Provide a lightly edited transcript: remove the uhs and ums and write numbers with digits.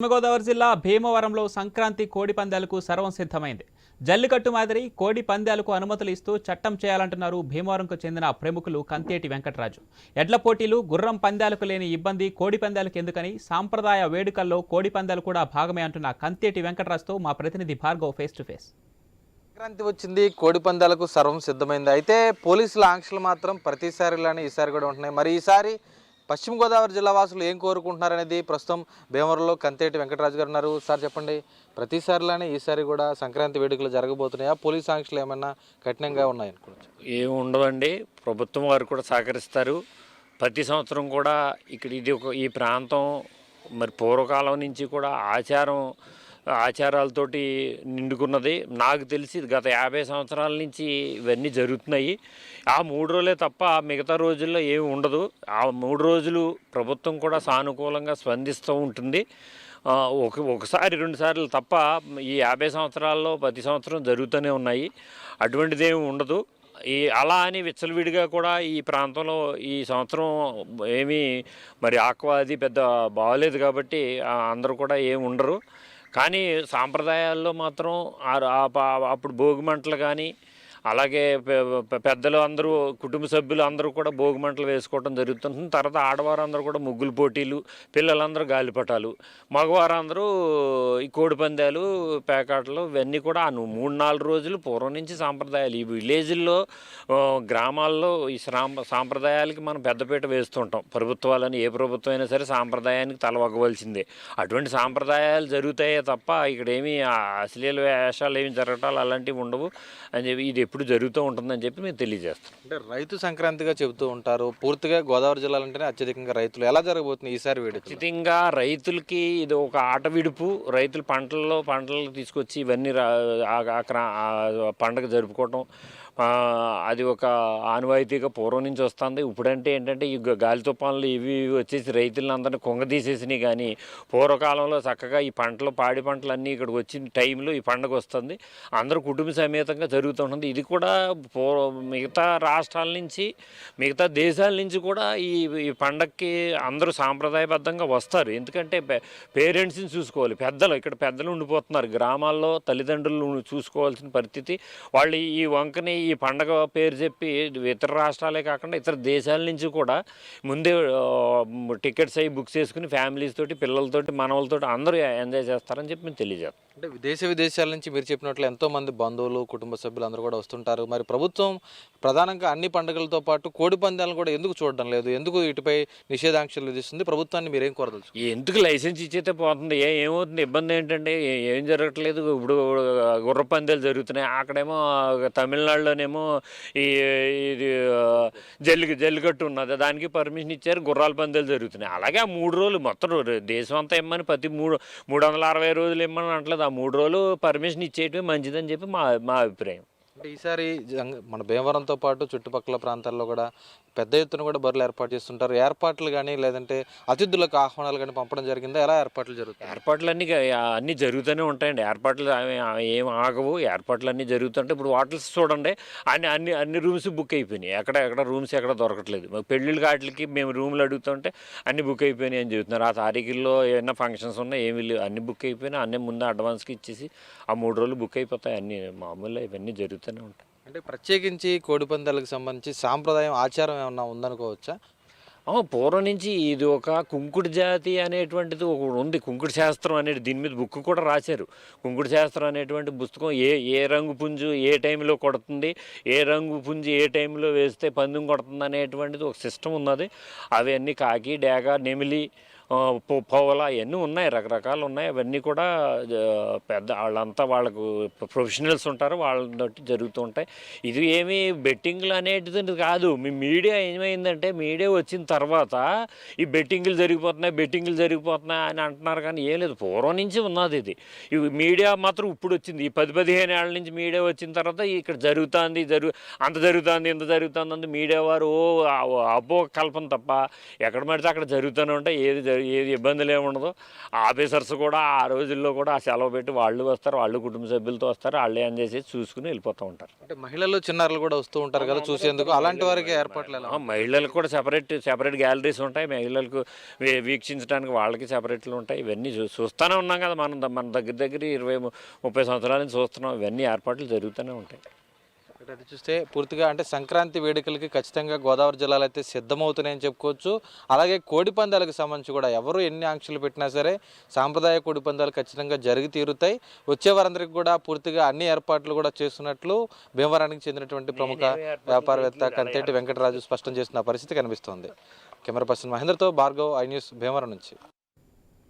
పశ్చిమ గోదావరి జిల్లా భీమవరంలో సంక్రాంతి కోడి పందాలకు సర్వం సిద్ధమైంది. జల్లికట్టు మాదిరి కోడి పందాలకు అనుమతులు ఇస్తూ చట్టం చేయాలంటున్నారు భీమవరంకు చెందిన ప్రముఖులు కంతేటి వెంకటరాజు. ఎడ్ల పోటీలు, గుర్రం పందాలకు లేని ఇబ్బంది కోడి పందాలకు ఎందుకని సాంప్రదాయ వేడుకల్లో కోడి పందాలు కూడా భాగమే అంటున్న కంతేటి వెంకటరాజుతో మా ప్రతినిధి Bhargav face to face. Sankranti వచ్చింది, కోడి పందాలకు సర్వం సిద్ధమైంది. అయితే పోలీసుల ఆంక్షలు మాత్రం ప్రతిసారిలానే ఈసారి కూడా ఉంటున్నాయి. మరి ఈసారి పశ్చిమ గోదావరి జిల్లా వాసులు ఏం కోరుకుంటున్నారనేది ప్రస్తుతం భీమవరంలో కంతేటి వెంకటరాజు గారు ఉన్నారు. సార్ చెప్పండి, ప్రతిసారిలానే ఈసారి కూడా సంక్రాంతి వేడుకలు జరగబోతున్నాయా? పోలీస్ ఆంక్షలు ఏమన్నా కఠినంగా ఉన్నాయనుకోవచ్చు? ఏమి ఉండవండి. ప్రభుత్వం వారు కూడా సహకరిస్తారు. ప్రతి సంవత్సరం కూడా ఇక్కడ ఈ ప్రాంతం మరి పూర్వకాలం నుంచి కూడా ఆచారాలతోటి నిండుకున్నది. నాకు తెలిసి గత 50 సంవత్సరాల నుంచి ఇవన్నీ జరుగుతున్నాయి. ఆ 3 రోజులే తప్ప మిగతా రోజుల్లో ఏమి ఉండదు. ఆ 3 రోజులు ప్రభుత్వం కూడా సానుకూలంగా స్పందిస్తూ ఉంటుంది. ఒకసారి 2 సార్లు తప్ప ఈ 50 సంవత్సరాల్లో ప్రతి సంవత్సరం జరుగుతూనే ఉన్నాయి. అటువంటిదేమి ఉండదు. అలా అని విచ్చలవిడిగా కూడా ఈ ప్రాంతంలో ఈ సంవత్సరం ఏమీ మరి ఆక్వాది పెద్ద బాగలేదు కాబట్టి అందరూ కూడా ఏమి ఉండరు. కానీ సాంప్రదాయాల్లో మాత్రం అప్పుడు భోగిమంటలు కానీ అలాగే పెద్దలు అందరూ కుటుంబ సభ్యులు అందరూ కూడా భోగిమంటలు వేసుకోవడం జరుగుతుంది. తర్వాత ఆడవారు అందరూ కూడా ముగ్గులు పోటీలు, పిల్లలందరూ గాలిపటాలు, మగవారు అందరూ ఈ కోడి పందాలు, పేకాటలు ఇవన్నీ కూడా 3-4 రోజులు పూర్వం నుంచి సాంప్రదాయాలు. ఈ విలేజ్ల్లో గ్రామాల్లో ఈ సాంప్రదాయాలకి మనం పెద్దపీట వేస్తుంటాం. ప్రభుత్వాలని ఏ ప్రభుత్వం అయినా సరే సాంప్రదాయానికి తలవగ్గవలసిందే. అటువంటి సాంప్రదాయాలు జరుగుతాయే తప్ప ఇక్కడేమీ అశ్లీల వేషాలు ఏమి జరగటాలు అలాంటివి ఉండవు అని చెప్పి ఇది ఎప్పుడు జరుగుతూ ఉంటుందని చెప్పి మేము తెలియజేస్తాం. అంటే రైతు సంక్రాంతిగా చెబుతూ ఉంటారు. పూర్తిగా గోదావరి జిల్లాలంటేనే అత్యధికంగా రైతులు. ఎలా జరగబోతుంది ఈసారి వేడుక? ఖచ్చితంగా రైతులకి ఇది ఒక ఆట విడుపు. రైతులు పంటలు తీసుకొచ్చి ఇవన్నీ పండగ జరుపుకోవటం అది ఒక ఆనవాయితీగా పూర్వం నుంచి వస్తుంది. ఇప్పుడంటే ఏంటంటే ఈ గాలి తుఫాన్లు ఇవి వచ్చేసి రైతులను అందరినీ కొంగదీసేసినాయి. కానీ పూర్వకాలంలో చక్కగా ఈ పాడి పంటలన్నీ ఇక్కడికి వచ్చిన టైంలో ఈ పండుగ వస్తుంది. అందరూ కుటుంబ సమేతంగా జరుగుతుంటుంది. ఇది కూడా మిగతా రాష్ట్రాల నుంచి మిగతా దేశాల నుంచి కూడా ఈ పండగకి అందరూ సాంప్రదాయబద్ధంగా వస్తారు. ఎందుకంటే పేరెంట్స్ని చూసుకోవాలి. ఇక్కడ పెద్దలు ఉండిపోతున్నారు. గ్రామాల్లో తల్లిదండ్రులు చూసుకోవాల్సిన పరిస్థితి. వాళ్ళు ఈ వంకని ఈ పండగ పేరు చెప్పి ఇతర రాష్ట్రాలే కాకుండా ఇతర దేశాల నుంచి కూడా ముందే టికెట్స్ అవి బుక్ చేసుకుని ఫ్యామిలీస్ తోటి, పిల్లలతోటి, మనవలతోటి అందరూ ఎంజాయ్ చేస్తారని చెప్పి మేము తెలియజేస్తాం. అంటే విదేశాల నుంచి మీరు చెప్పినట్లు ఎంతోమంది బంధువులు, కుటుంబ సభ్యులు అందరూ కూడా వస్తుంటారు. మరి ప్రభుత్వం ప్రధానంగా అన్ని పండుగలతో పాటు కోడి పందాలను కూడా ఎందుకు చూడడం లేదు? ఎందుకు ఇటుపై నిషేధాంక్షలు విధిస్తుంది? ప్రభుత్వాన్ని మీరేం కోరదలుచు? ఎందుకు లైసెన్స్ ఇచ్చేతే పోతుంది? ఏమవుతుంది? ఇబ్బంది ఏంటంటే ఏం జరగట్లేదు. ఇప్పుడు గుర్ర పందాలు జరుగుతున్నాయి. అక్కడేమో తమిళనాడులోనేమో ఇది జల్లికట్టు ఉన్నది, దానికి పర్మిషన్ ఇచ్చారు. గుర్రాల పందాలు జరుగుతున్నాయి. అలాగే ఆ 3 రోజులు మొత్తం దేశం అంతా ఇమ్మని ప్రతి 360 రోజులు ఇమ్మని అంటలేదు. ఆ 3 రోజులు పర్మిషన్ ఇచ్చేయటమే మంచిదని చెప్పి మా అభిప్రాయం. అంటే ఈసారి మన భీమవరంతో పాటు చుట్టుపక్కల ప్రాంతాల్లో కూడా పెద్ద ఎత్తున కూడా బరువులు ఏర్పాటు చేస్తుంటారు. ఏర్పాట్లు కానీ లేదంటే అతిథులకు ఆహ్వానాలు కానీ పంపడం జరిగిందా? ఎలా ఏర్పాట్లు జరుగుతాయి? ఏర్పాట్లు అన్నీ జరుగుతూనే ఉంటాయండి. ఏర్పాట్లు ఏం ఆగవు. ఏర్పాట్లు అన్నీ జరుగుతుంటాయి. ఇప్పుడు హోటల్స్ చూడండి, అన్ని రూమ్స్ బుక్ అయిపోయినాయి. ఎక్కడ రూమ్స్ ఎక్కడ దొరకట్లేదు. పెళ్ళిళ్ళ వాటికి మేము రూమ్లు అడుగుతుంటే అన్ని బుక్ అయిపోయినాయి అని చెబుతున్నారు. ఆ తారీఖుల్లో ఏమైనా ఫంక్షన్స్ ఉన్నాయి, ఏమి లేవు, అన్ని బుక్ అయిపోయినాయి. అన్నీ ముందు అడ్వాన్స్కి ఇచ్చేసి ఆ 3 రోజులు బుక్ అయిపోతాయి. అన్నీ మామూలుగా ఇవన్నీ జరుగుతాయి ఉంటాయి. అంటే ప్రత్యేకించి కోడి పందాలకు సంబంధించి సాంప్రదాయం, ఆచారం ఏమన్నా ఉందనుకోవచ్చా? పూర్వం నుంచి ఇది ఒక కుంకుడు జాతి అనేటువంటిది ఒకటి ఉంది. కుంకుడు శాస్త్రం అనేది దీని మీద బుక్ కూడా రాశారు. కుంకుడు శాస్త్రం అనేటువంటి పుస్తకం ఏ రంగు పుంజు ఏ టైంలో కొడుతుంది, ఏ రంగు పుంజు ఏ టైంలో వేస్తే పందెం కొడుతుంది అనేటువంటిది ఒక సిస్టమ్ ఉన్నది. అవన్నీ కాకి, డేగ, నెమిలి, పౌల ఇవన్నీ ఉన్నాయి, రకరకాలు ఉన్నాయి. అవన్నీ కూడా వాళ్ళంతా వాళ్ళకు ప్రొఫెషనల్స్ ఉంటారు, వాళ్ళని బట్టి జరుగుతూ ఉంటాయి. ఇది ఏమీ బెట్టింగ్లు అనేటిది కాదు. మీ మీడియా ఏమైందంటే మీడియా వచ్చిన తర్వాత ఈ బెట్టింగ్లు జరిగిపోతున్నాయి అని అంటున్నారు. కానీ ఏం లేదు, పూర్వం నుంచి ఉన్నది ఇది. మీడియా మాత్రం ఇప్పుడు వచ్చింది. ఈ 10-15 ఏళ్ళ నుంచి మీడియా వచ్చిన తర్వాత ఇక్కడ అంత జరుగుతుంది ఇంత జరుగుతుంది మీడియా వారు అపో కల్పన తప్ప ఎక్కడ పడితే అక్కడ జరుగుతూనే ఉంటాయి. ఏది ఏది ఇబ్బందులు ఏమి ఉండదు. ఆఫీసర్స్ కూడా ఆ రోజుల్లో కూడా ఆ సెలవు పెట్టి వాళ్ళు వస్తారు, వాళ్ళు కుటుంబ సభ్యులతో వస్తారు, వాళ్ళే అని చేసి చూసుకుని వెళ్ళిపోతూ ఉంటారు. అంటే మహిళలు చిన్నారులు కూడా వస్తూ ఉంటారు కదా చూసేందుకు, అలాంటి వారికి ఏర్పాట్లు ఎలా ఉంటాయి? మహిళలకు కూడా సెపరేట్ గ్యాలరీస్ ఉంటాయి. మహిళలకు వీక్షించడానికి వాళ్ళకి సెపరేట్లు ఉంటాయి. ఇవన్నీ చూస్తూనే ఉన్నాం కదా, మన దగ్గర 20-30 సంవత్సరాల నుంచి చూస్తున్నాం. ఇవన్నీ ఏర్పాట్లు జరుగుతూనే ఉంటాయి. అది చూస్తే పూర్తిగా అంటే సంక్రాంతి వేడుకలకి ఖచ్చితంగా గోదావరి జిల్లాలో అయితే సిద్ధమవుతున్నాయని చెప్పుకోవచ్చు. అలాగే కోడి పందాలకు సంబంధించి కూడా ఎవరు ఎన్ని ఆంక్షలు పెట్టినా సరే సాంప్రదాయ కోడి పందాలు ఖచ్చితంగా జరిగి తీరుతాయి. వచ్చే వారందరికీ కూడా పూర్తిగా అన్ని ఏర్పాట్లు కూడా చేస్తున్నట్లు భీమవరానికి చెందినటువంటి ప్రముఖ వ్యాపారవేత్త కంతేటి వెంకటరాజు స్పష్టం చేస్తున్న పరిస్థితి కనిపిస్తోంది. కెమెరా పర్సన్ మహేంద్రతో భార్గవ్, ఐ న్యూస్, భీమవరం నుంచి.